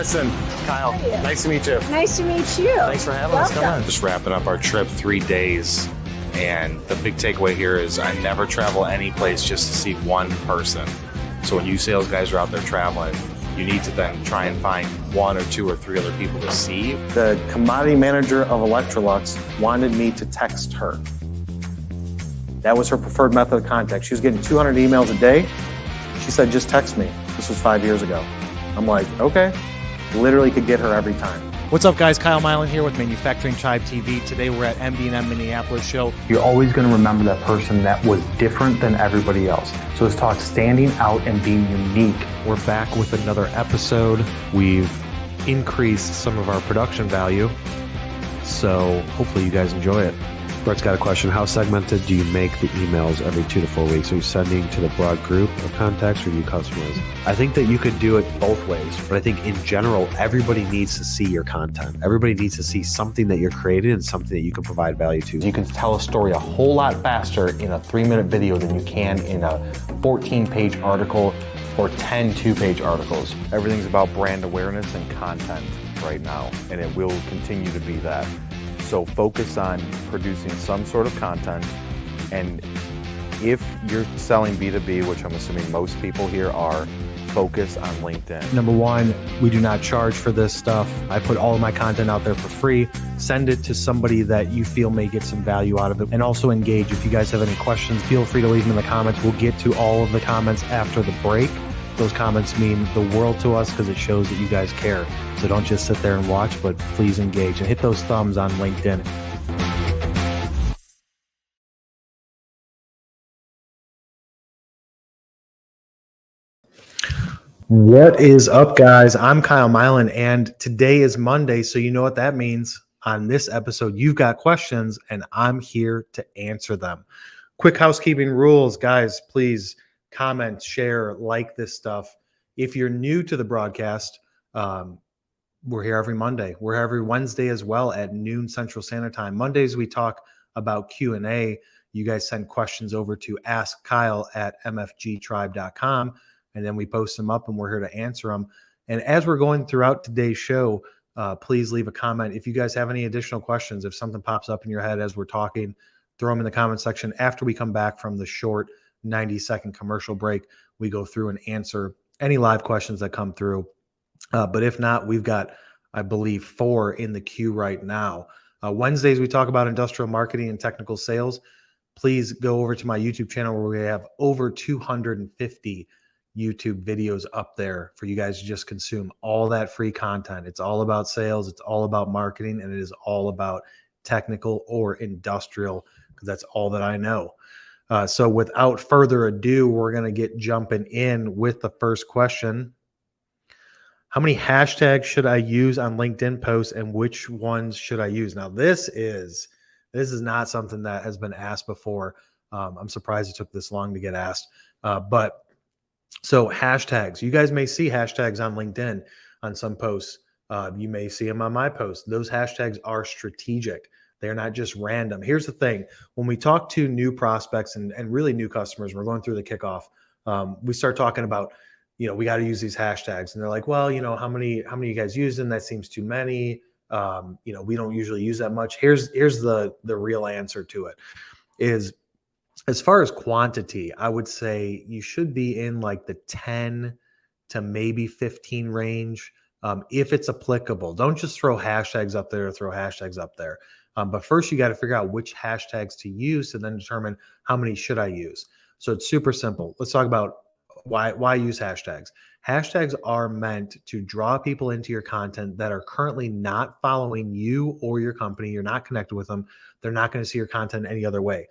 person. Kyle, nice to meet you. Nice to meet you. Thanks for having us. Come on. Just wrapping up our trip, 3 days. And the big takeaway here is I never travel any place just to see one person. So when you sales guys are out there traveling, you need to then try and find 1 or 2 or 3 other people to see. The commodity manager of Electrolux wanted me to text her. That was her preferred method of contact. She was getting 200 emails a day. She said, just text me. This was 5 years ago. I'm like, okay. Literally could get her every time. What's up, guys? Kyle Milan here with Manufacturing Tribe TV. Today we're at MD&M Minneapolis show. You're always going to remember that person that was different than everybody else. So let's talk standing out and being unique. We're back with another episode. We've increased some of our production value, so hopefully you guys enjoy it. Brett's got a question. How segmented do you make the emails every 2 to 4 weeks? Are you sending to the broad group of contacts or do you customize? I think that you could do it both ways, but I think in general, everybody needs to see your content. Everybody needs to see something that you're creating and something that you can provide value to. You can tell a story a whole lot faster in a 3-minute video than you can in a 14-page article or 10 2-page articles. Everything's about brand awareness and content right now, and it will continue to be that. So focus on producing some sort of content, and if you're selling B2B, which I'm assuming most people here are, focus on LinkedIn. Number one, we do not charge for this stuff. I put all of my content out there for free. Send it to somebody that you feel may get some value out of it, and also engage. If you guys have any questions, feel free to leave them in the comments. We'll get to all of the comments after the break. Those comments mean the world to us because it shows that you guys care. So don't just sit there and watch, but please engage and hit those thumbs on LinkedIn. What is up, guys? I'm Kyle Milan, and today is Monday, so you know what that means. On this episode, you've got questions, and I'm here to answer them. Quick housekeeping rules, guys. Please comment, share, like this stuff. If you're new to the broadcast, we're here every Monday. We're here every Wednesday as well at noon Central Standard Time. Mondays, we talk about Q&A. You guys send questions over to askkyle@mfgtribe.com, and then we post them up, and we're here to answer them. And as we're going throughout today's show, please leave a comment. If you guys have any additional questions, if something pops up in your head as we're talking, throw them in the comment section. After we come back from the short 90-second commercial break, we go through and answer any live questions that come through. But if not, we've got, I believe, 4 in the queue right now. Wednesdays, we talk about industrial marketing and technical sales. Please go over to my YouTube channel where we have over 250 YouTube videos up there for you guys to just consume all that free content. It's all about sales. It's all about marketing, and it is all about technical or industrial, because that's all that I know. So without further ado, we're going to get jumping in with the first question. How many hashtags should I use on LinkedIn posts, and which ones should I use? Now, this is not something that has been asked before. I'm surprised it took this long to get asked. But so hashtags, you guys may see hashtags on LinkedIn on some posts. You may see them on my posts. Those hashtags are strategic. They're not just random. Here's the thing. When we talk to new prospects and really new customers, we're going through the kickoff, we start talking about, we got to use these hashtags. And they're like, well, how many you guys using? That seems too many. We don't usually use that much. Here's the real answer to it is, as far as quantity, I would say you should be in like the 10 to maybe 15 range. If it's applicable, don't just throw hashtags up there or throw hashtags up there. But first, you got to figure out which hashtags to use and then determine how many should I use. So it's super simple. Let's talk about why use hashtags. Hashtags are meant to draw people into your content that are currently not following you or your company. You're not connected with them. They're not going to see your content any other way.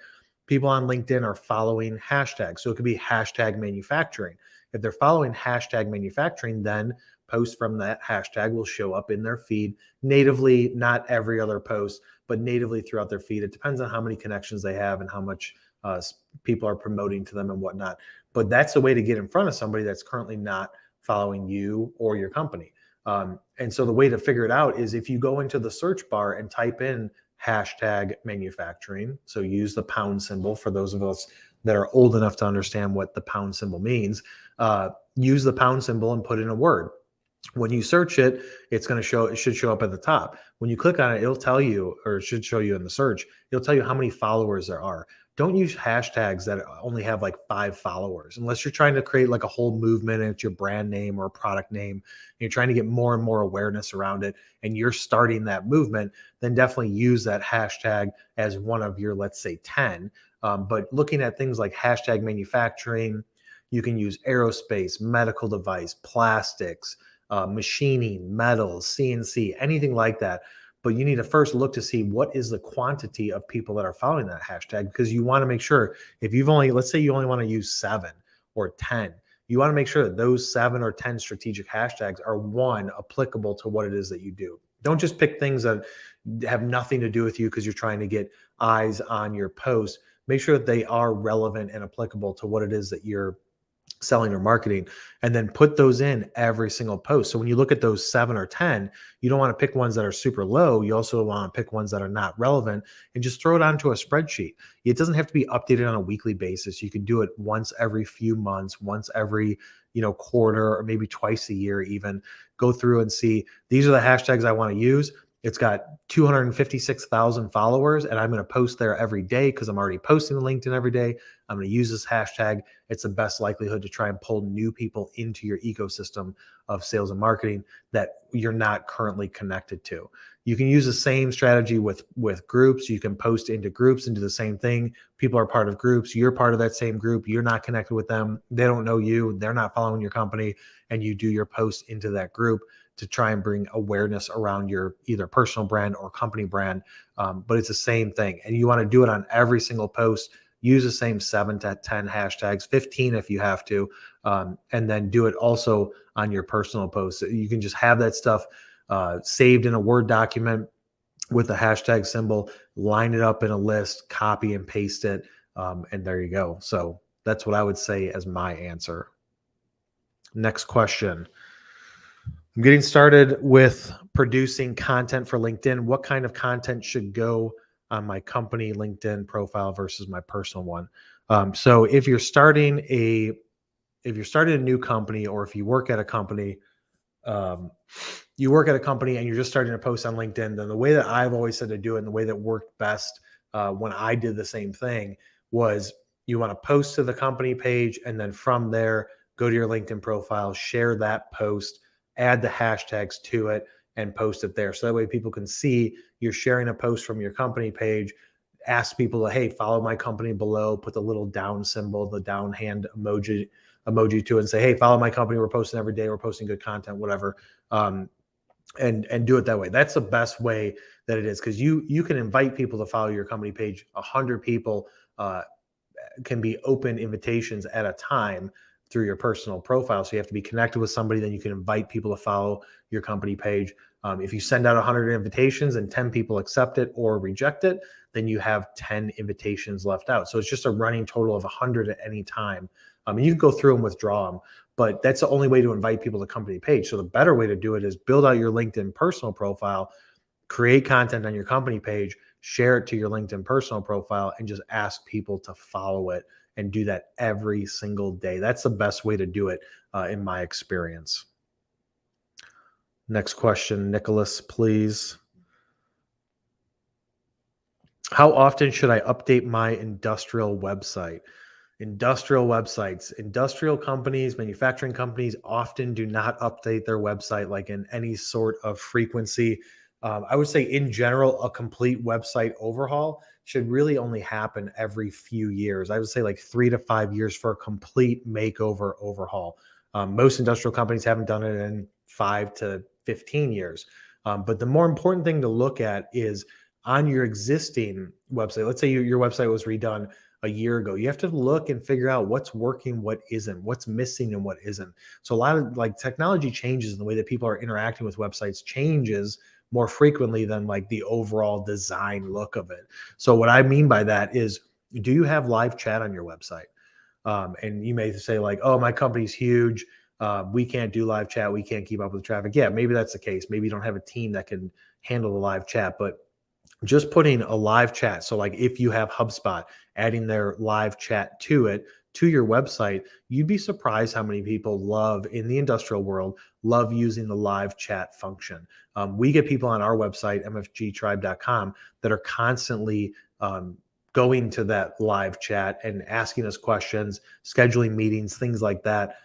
People on LinkedIn are following hashtags. So it could be hashtag manufacturing. If they're following hashtag manufacturing, then posts from that hashtag will show up in their feed natively, not every other post, but natively throughout their feed. It depends on how many connections they have and how much people are promoting to them and whatnot. But that's a way to get in front of somebody that's currently not following you or your company. And so the way to figure it out is if you go into the search bar and type in hashtag manufacturing, so use the pound symbol for those of us that are old enough to understand what the pound symbol means, use the pound symbol and put in a word. When you search it, it should show up at the top. When you click on it, it'll tell you, or it should show you in the search, it'll tell you how many followers there are. Don't use hashtags that only have like 5 followers unless you're trying to create like a whole movement and it's your brand name or a product name. And you're trying to get more and more awareness around it and you're starting that movement, then definitely use that hashtag as one of your, let's say 10. But looking at things like hashtag manufacturing, you can use aerospace, medical device, plastics, machining, metals, CNC, anything like that. But you need to first look to see what is the quantity of people that are following that hashtag, because you want to make sure if you've only, let's say you only want to use 7 or 10, you want to make sure that those 7 or 10 strategic hashtags are one, applicable to what it is that you do. Don't just pick things that have nothing to do with you because you're trying to get eyes on your post. Make sure that they are relevant and applicable to what it is that you're selling or marketing, and then put those in every single post. So when you look at those 7 or 10, you don't want to pick ones that are super low. You also want to pick ones that are not relevant and just throw it onto a spreadsheet. It doesn't have to be updated on a weekly basis. You can do it once every few months, once every, quarter, or maybe twice a year even. Go through and see, these are the hashtags I want to use. It's got 256,000 followers, and I'm going to post there every day because I'm already posting to LinkedIn every day. I'm going to use this hashtag. It's the best likelihood to try and pull new people into your ecosystem of sales and marketing that you're not currently connected to. You can use the same strategy with groups. You can post into groups and do the same thing. People are part of groups. You're part of that same group. You're not connected with them. They don't know you. They're not following your company, and you do your post into that group to try and bring awareness around your either personal brand or company brand. But it's the same thing. And you want to do it on every single post. Use the same 7 to 10 hashtags, 15 if you have to, and then do it also on your personal posts. You can just have that stuff saved in a Word document with the hashtag symbol, line it up in a list, copy and paste it, and there you go. So that's what I would say as my answer. Next question. I'm getting started with producing content for LinkedIn. What kind of content should go on my company LinkedIn profile versus my personal one? So if you're starting a new company, or if you work at a company, and you're just starting to post on LinkedIn, then the way that I've always said to do it, and the way that worked best when I did the same thing, was you want to post to the company page, and then from there, go to your LinkedIn profile, share that post, add the hashtags to it, and post it there. So that way people can see you're sharing a post from your company page. Ask people to, hey, follow my company below, put the little down symbol, the down hand emoji to it, and say, hey, follow my company. We're posting every day. We're posting good content, whatever. And do it that way. That's the best way that it is, because you can invite people to follow your company page. 100 people can be open invitations at a time through your personal profile. So you have to be connected with somebody, then you can invite people to follow your company page. If you send out 100 invitations and 10 people accept it or reject it, then you have 10 invitations left out. So it's just a running total of 100 at any time. And you can go through and withdraw them, but that's the only way to invite people to the company page. So the better way to do it is build out your LinkedIn personal profile, create content on your company page, share it to your LinkedIn personal profile, and just ask people to follow it, and do that every single day. That's the best way to do it in my experience. Next question, Nicholas, please. How often should I update my industrial website? Industrial websites, industrial companies, manufacturing companies often do not update their website like in any sort of frequency. I would say in general, a complete website overhaul should really only happen every few years. I would say like 3 to 5 years for a complete makeover overhaul. Most industrial companies haven't done it in 5 to 15 years. But the more important thing to look at is on your existing website. Let's say your website was redone a year ago. You have to look and figure out what's working, what isn't, what's missing and what isn't. So a lot of like technology changes, and the way that people are interacting with websites changes more frequently than like the overall design look of it. So what I mean by that is, do you have live chat on your website? And you may say like, oh, my company's huge. We can't do live chat. We can't keep up with traffic. Yeah, maybe that's the case. Maybe you don't have a team that can handle the live chat, but just putting a live chat. So like if you have HubSpot, adding their live chat to it to your website, you'd be surprised how many people love in the industrial world, love using the live chat function. We get people on our website, mfgtribe.com, that are constantly going to that live chat and asking us questions, scheduling meetings, things like that,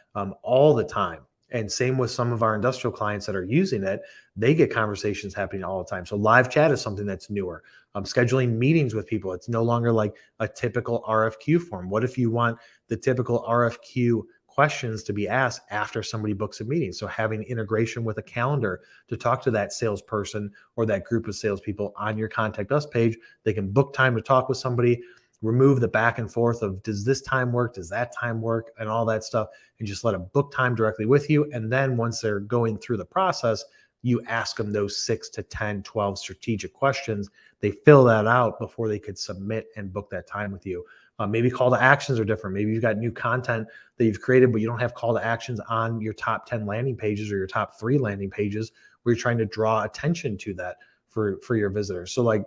all the time. And same with some of our industrial clients that are using it. They get conversations happening all the time. So live chat is something that's newer. Scheduling meetings with people. It's no longer like a typical RFQ form. What if you want the typical RFQ questions to be asked after somebody books a meeting? So having integration with a calendar to talk to that salesperson or that group of salespeople on your Contact Us page. They can book time to talk with somebody, remove the back and forth of does this time work, does that time work, and all that stuff, and just let them book time directly with you. And then once they're going through the process, you ask them those 6 to 10, 12 strategic questions. They fill that out before they could submit and book that time with you. Maybe call to actions are different. Maybe you've got new content that you've created, but you don't have call to actions on your top 10 landing pages or your top 3 landing pages where you're trying to draw attention to that for your visitors. So like,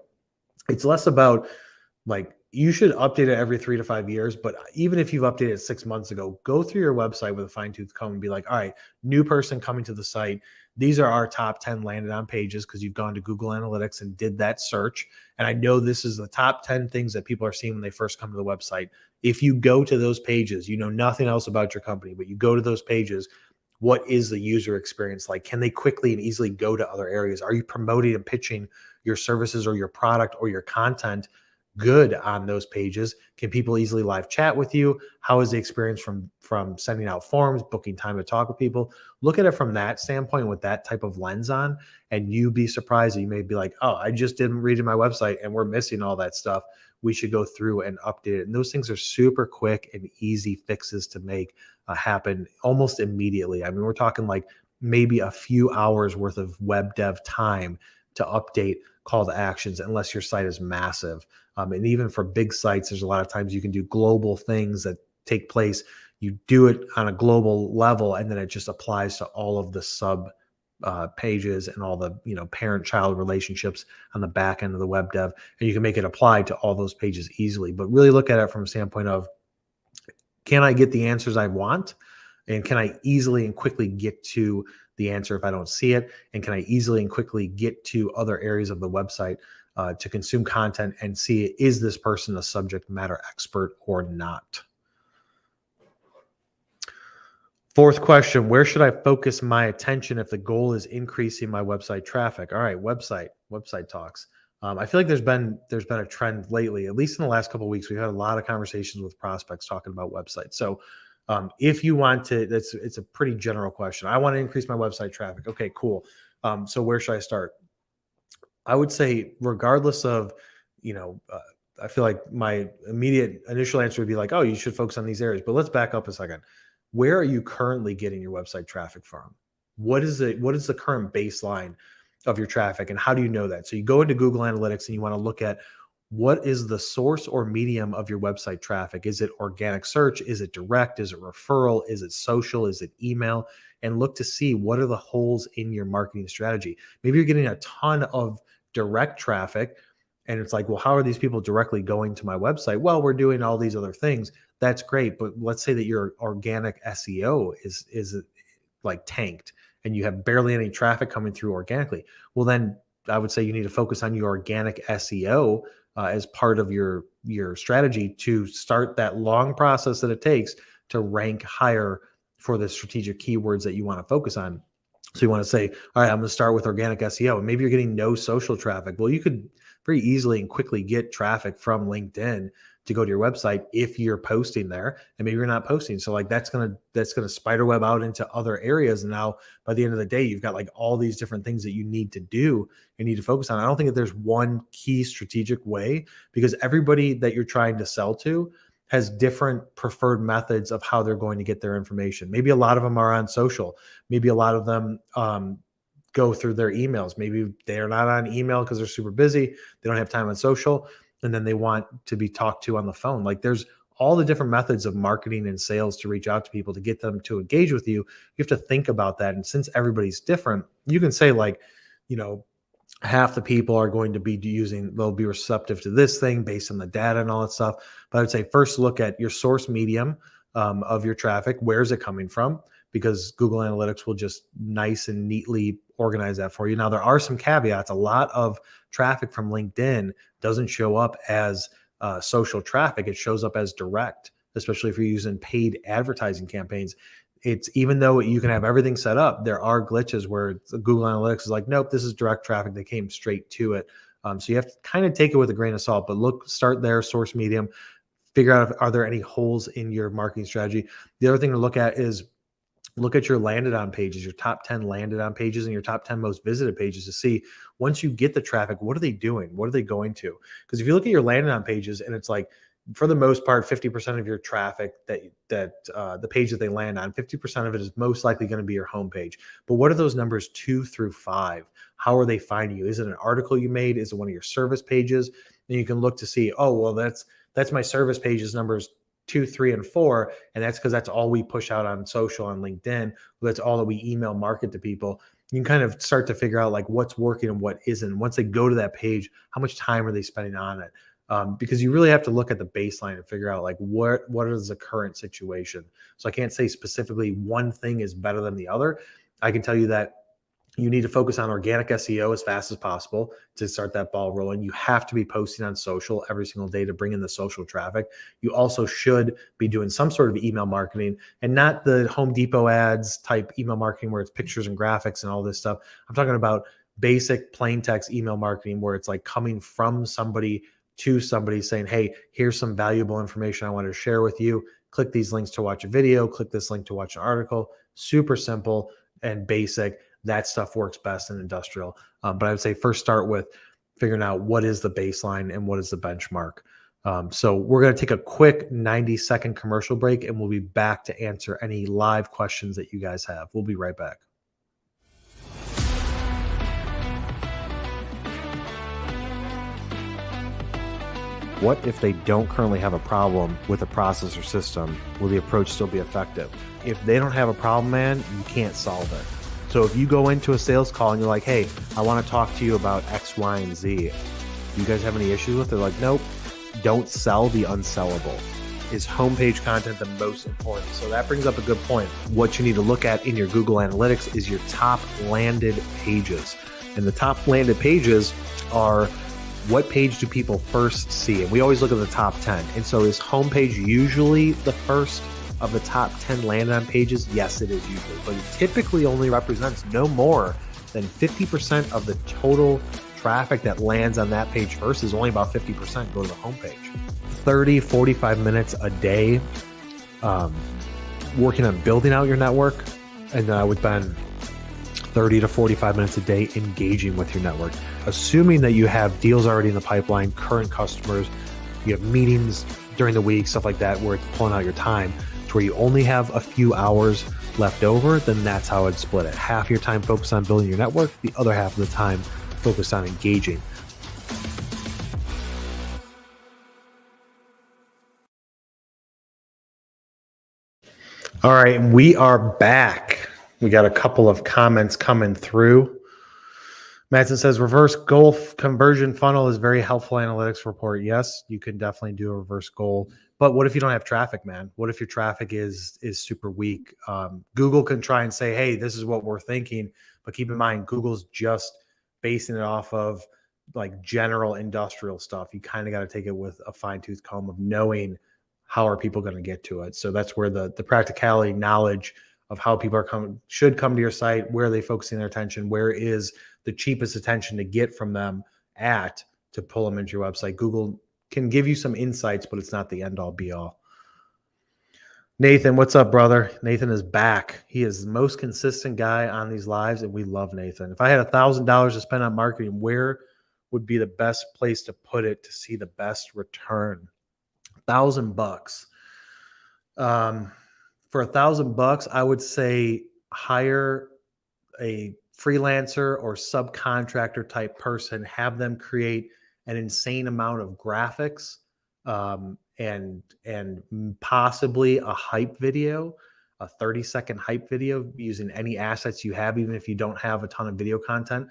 it's less about like, you should update it every 3 to 5 years, but even if you've updated it 6 months ago, go through your website with a fine tooth comb and be like, all right, new person coming to the site. These are our top 10 landed on pages because you've gone to Google Analytics and did that search. And I know this is the top 10 things that people are seeing when they first come to the website. If you go to those pages, you know nothing else about your company, but you go to those pages, what is the user experience like? Can they quickly and easily go to other areas? Are you promoting and pitching your services or your product or your content good on those pages? Can people easily live chat with you? How is the experience from sending out forms, booking time to talk with people? Look at it from that standpoint with that type of lens on, and you'd be surprised that you may be like, oh, I just didn't read in my website and we're missing all that stuff. We should go through and update it. And those things are super quick and easy fixes to make happen almost immediately. I mean, we're talking like maybe a few hours worth of web dev time to update call to actions, unless your site is massive. And even for big sites, there's a lot of times you can do global things that take place. You do it on a global level, and then it just applies to all of the sub pages and all the parent-child relationships on the back end of the web dev, and you can make it apply to all those pages easily. But really look at it from a standpoint of, can I get the answers I want? And can I easily and quickly get to the answer if I don't see it? And can I easily and quickly get to other areas of the website to consume content and see, is this person a subject matter expert or not? Fourth question, where should I focus my attention if the goal is increasing my website traffic? All right, website talks. I feel like there's been a trend lately, at least in the last couple of weeks. We've had a lot of conversations with prospects talking about websites. So if you want to, it's a pretty general question. I want to increase my website traffic. Okay, cool. So where should I start? I would say, regardless of, I feel like my immediate initial answer would be like, oh, you should focus on these areas. But let's back up a second. Where are you currently getting your website traffic from? What is the current baseline of your traffic, and how do you know that? So you go into Google Analytics and you want to look at, what is the source or medium of your website traffic? Is it organic search? Is it direct? Is it referral? Is it social? Is it email? And look to see, what are the holes in your marketing strategy. Maybe you're getting a ton of direct traffic, and it's like, well, how are these people directly going to my website? Well, we're doing all these other things. That's great. But let's say that your organic SEO is like tanked and you have barely any traffic coming through organically. Well, then I would say you need to focus on your organic SEO as part of your strategy to start that long process that it takes to rank higher for the strategic keywords that you want to focus on. So you want to say, all right, I'm going to start with organic SEO. And maybe you're getting no social traffic. Well, you could very easily and quickly get traffic from LinkedIn to go to your website if you're posting there, and maybe you're not posting. So like that's gonna spider web out into other areas. And now by the end of the day, you've got like all these different things that you need to do and need to focus on. I don't think that there's one key strategic way, because everybody that you're trying to sell to has different preferred methods of how they're going to get their information. Maybe a lot of them are on social. Maybe a lot of them go through their emails. Maybe they're not on email because they're super busy. They don't have time on social, and then they want to be talked to on the phone. Like, there's all the different methods of marketing and sales to reach out to people to get them to engage with you. You have to think about that. And since everybody's different, you can say like, half the people are going to be they'll be receptive to this thing based on the data and all that stuff. But I would say first look at your source medium of your traffic. Where's it coming from? Because Google Analytics will just nice and neatly organize that for you. Now, there are some caveats. A lot of traffic from LinkedIn doesn't show up as social traffic. It shows up as direct, especially if you're using paid advertising campaigns. It's even though you can have everything set up, there are glitches where Google Analytics is like, nope, this is direct traffic. They came straight to it. So you have to kind of take it with a grain of salt, but start there, source medium, figure out are there any holes in your marketing strategy. The other thing to look at is look at your landed on pages, your top 10 landed on pages and your top 10 most visited pages to see once you get the traffic, what are they doing? What are they going to? Because if you look at your landed on pages and it's like, for the most part, 50% of your traffic that the page that they land on, 50% of it is most likely going to be your homepage. But what are those numbers 2 through 5? How are they finding you? Is it an article you made? Is it one of your service pages? And you can look to see, oh, well, that's my service pages numbers 2, 3, and 4, and that's because that's all we push out on social, on LinkedIn. That's all that we email market to people. You can kind of start to figure out like what's working and what isn't. Once they go to that page, how much time are they spending on it? Because you really have to look at the baseline and figure out like what is the current situation. So I can't say specifically one thing is better than the other. I can tell you that you need to focus on organic SEO as fast as possible to start that ball rolling. You have to be posting on social every single day to bring in the social traffic. You also should be doing some sort of email marketing and not the Home Depot ads type email marketing where it's pictures and graphics and all this stuff. I'm talking about basic plain text email marketing where it's like coming from somebody to somebody saying, hey, here's some valuable information I want to share with you. Click these links to watch a video, click this link to watch an article. Super simple and basic. That stuff works best in industrial. But I would say first start with figuring out what is the baseline and what is the benchmark. So we're going to take a quick 90-second commercial break and we'll be back to answer any live questions that you guys have. We'll be right back. What if they don't currently have a problem with a process or system? Will the approach still be effective? If they don't have a problem, man, you can't solve it. So if you go into a sales call and you're like, hey, I want to talk to you about X, Y, and Z. Do you guys have any issues with it? They're like, nope, don't sell the unsellable. Is homepage content the most important? So that brings up a good point. What you need to look at in your Google Analytics is your top landed pages. And the top landed pages are what page do people first see? And we always look at the top 10. And so is homepage usually the first of the top 10 landed on pages? Yes, it is usually, but it typically only represents no more than 50% of the total traffic that lands on that page first. Is only about 50% go to the homepage. 30, 45 minutes a day working on building out your network. And then I would spend 30 to 45 minutes a day engaging with your network. Assuming that you have deals already in the pipeline, current customers, you have meetings during the week, stuff like that, where it's pulling out your time to where you only have a few hours left over, then that's how I'd split it. Half your time focused on building your network, the other half of the time focused on engaging. All right, we are back. We got a couple of comments coming through. Madsen says reverse goal conversion funnel is very helpful analytics report. Yes, you can definitely do a reverse goal. But what if you don't have traffic, man? What if your traffic is super weak? Google can try and say, hey, this is what we're thinking. But keep in mind, Google's just basing it off of like general industrial stuff. You kind of got to take it with a fine-tooth comb of knowing how are people going to get to it. So that's where the practicality knowledge of how people should come to your site, where are they focusing their attention, where is the cheapest attention to get from them to pull them into your website. Google can give you some insights, but it's not the end all be all. Nathan, what's up, brother? Nathan is back. He is the most consistent guy on these lives, and we love Nathan. If I had $1,000 to spend on marketing, where would be the best place to put it to see the best return? $1,000. For $1,000, I would say hire a freelancer or subcontractor type person, have them create an insane amount of graphics and possibly a hype video, a 30-second hype video using any assets you have, even if you don't have a ton of video content.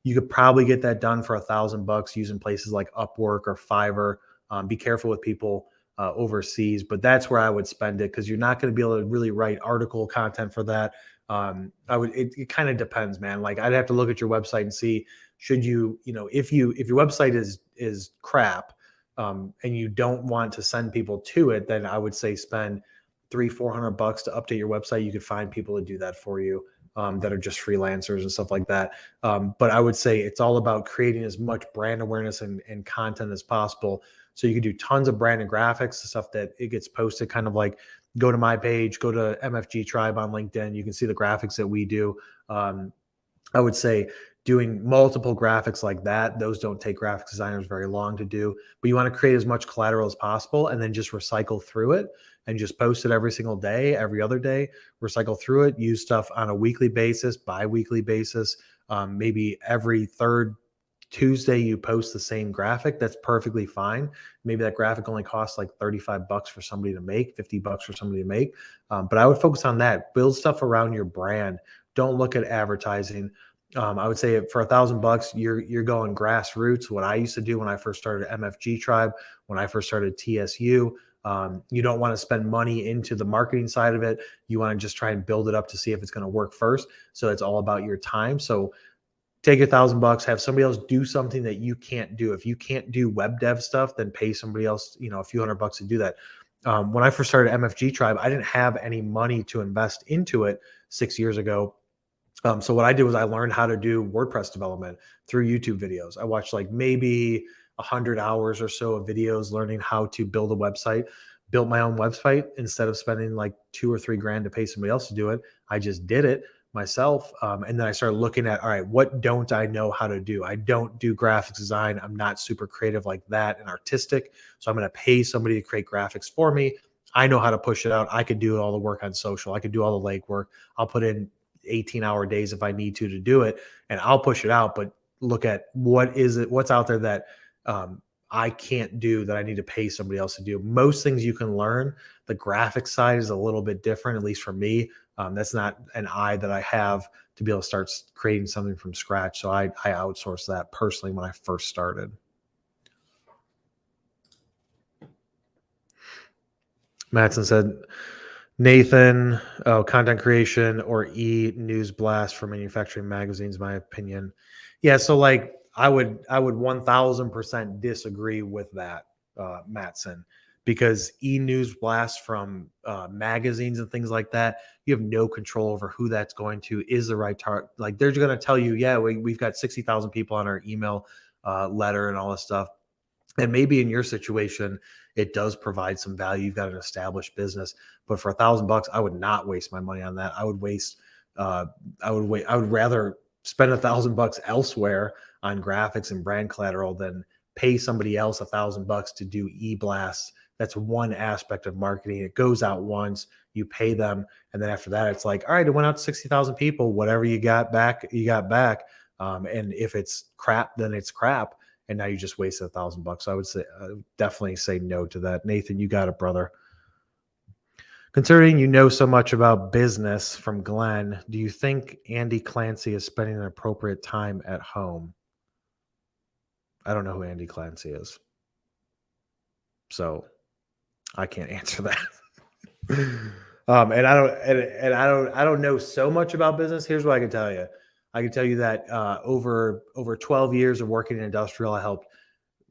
You could probably get that done for $1,000 using places like Upwork or Fiverr. Be careful with people overseas, but that's where I would spend it, because you're not going to be able to really write article content for that. It kind of depends, man. Like, I'd have to look at your website and see, should you, if your website is crap, and you don't want to send people to it, then I would say spend $300-400 to update your website. You could find people to do that for you, that are just freelancers and stuff like that. But I would say it's all about creating as much brand awareness and content as possible. So you can do tons of brand and graphics, stuff that it gets posted, kind of like go to my page, go to MFG Tribe on LinkedIn. You can see the graphics that we do. I would say doing multiple graphics like that, those don't take graphic designers very long to do, but you want to create as much collateral as possible and then just recycle through it and just post it every single day, every other day, recycle through it, use stuff on a weekly basis, bi-weekly basis. Maybe every third Tuesday you post the same graphic. That's perfectly fine. Maybe that graphic only costs like $35 for somebody to make, $50 for somebody to make. But I would focus on that. Build stuff around your brand. Don't look at advertising. I would say for $1,000, you're going grassroots. What I used to do when I first started MFG Tribe, when I first started TSU, you don't want to spend money into the marketing side of it. You want to just try and build it up to see if it's going to work first. So it's all about your time. So take $1,000, have somebody else do something that you can't do. If you can't do web dev stuff, then pay somebody else, a few $100 to do that. When I first started MFG Tribe, I didn't have any money to invest into it 6 years ago. So what I did was I learned how to do WordPress development through YouTube videos. I watched like maybe 100 hours or so of videos learning how to build a website, built my own website instead of spending like $2 or $3 grand to pay somebody else to do it. I just did it myself. And then I started looking at, all right, what don't I know how to do? I don't do graphics design. I'm not super creative like that and artistic. So I'm going to pay somebody to create graphics for me. I know how to push it out. I could do all the work on social. I could do all the legwork. I'll put in 18-hour days if I need to do it, and I'll push it out. But look at what's out there that I can't do that I need to pay somebody else to do. Most things you can learn. The graphic side is a little bit different, at least for me. That's not an eye that I have to be able to start creating something from scratch. So I outsourced that personally when I first started. Mattson said, Nathan, content creation or news blast for manufacturing magazines, my opinion. Yeah, so like I would 1000% disagree with that, Mattson, because news blast from magazines and things like that, you have no control over who that's going to, is the right target. Like they're going to tell you, yeah, we've got 60,000 people on our email letter and all this stuff. And maybe in your situation, it does provide some value. You've got an established business, but for $1,000, I would not waste my money on that. I would rather spend $1,000 elsewhere on graphics and brand collateral than pay somebody else $1,000 to do e-blasts. That's one aspect of marketing. It goes out once, you pay them, and then after that, it's like, all right, it went out to 60,000 people. Whatever you got back, you got back. And if it's crap, then it's crap. And now you just wasted $1,000. So I would say definitely say no to that. Nathan, you got it, brother. Considering you know so much about business from Glenn, do you think Andy Clancy is spending an appropriate time at home? I don't know who Andy Clancy is, so I can't answer that. And I don't know so much about business. Here's what I can tell you. I can tell you that over 12 years of working in industrial, I helped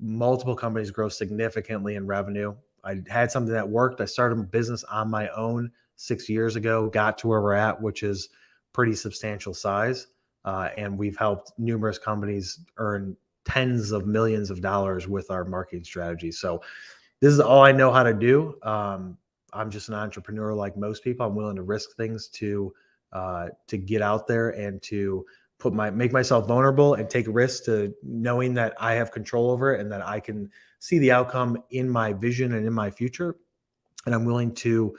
multiple companies grow significantly in revenue. I had something that worked. I started a business on my own 6 years ago, got to where we're at, which is pretty substantial size. And we've helped numerous companies earn tens of millions of dollars with our marketing strategy. So this is all I know how to do. I'm just an entrepreneur like most people. I'm willing to risk things to get out there and to make myself vulnerable and take risks, to knowing that I have control over it and that I can see the outcome in my vision and in my future. And I'm willing to,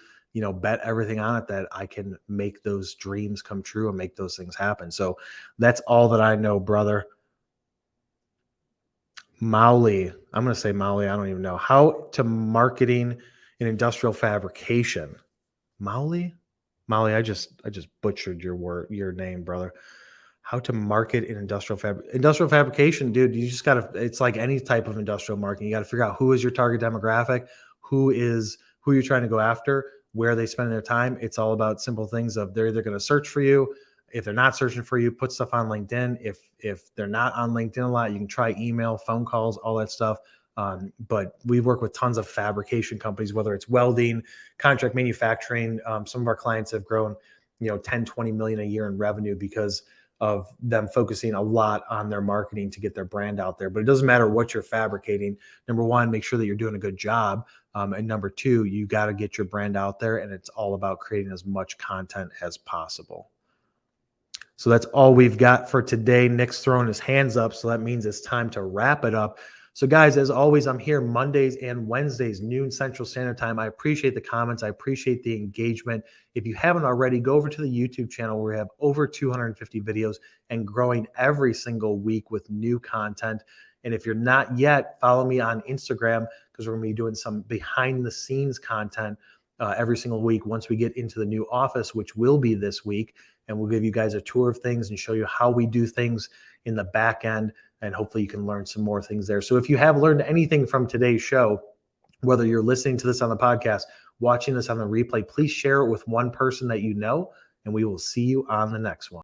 bet everything on it that I can make those dreams come true and make those things happen. So that's all that I know, brother. Mauli, I'm going to say Mauli. I don't even know how to marketing in industrial fabrication. Mauli, I just butchered your name, brother. How to market in industrial fabrication, dude. You just gotta. It's like any type of industrial marketing. You got to figure out who is your target demographic, who you're trying to go after, where they spend their time. It's all about simple things of they're either going to search for you. If they're not searching for you, put stuff on LinkedIn. If they're not on LinkedIn a lot, you can try email, phone calls, all that stuff. But we work with tons of fabrication companies, whether it's welding, contract manufacturing. Some of our clients have grown, 10, 20 million a year in revenue because of them focusing a lot on their marketing to get their brand out there. But it doesn't matter what you're fabricating. Number one, make sure that you're doing a good job. And number two, you got to get your brand out there, and it's all about creating as much content as possible. So that's all we've got for today. Nick's throwing his hands up, so that means it's time to wrap it up. So guys, as always, I'm here Mondays and Wednesdays, noon Central Standard Time. I appreciate the comments. I appreciate the engagement. If you haven't already, go over to the YouTube channel where we have over 250 videos and growing every single week with new content. And if you're not yet, follow me on Instagram because we're going to be doing some behind the scenes content every single week once we get into the new office, which will be this week. And we'll give you guys a tour of things and show you how we do things in the back end. And hopefully you can learn some more things there. So if you have learned anything from today's show, whether you're listening to this on the podcast, watching this on the replay, please share it with one person that you know, and we will see you on the next one.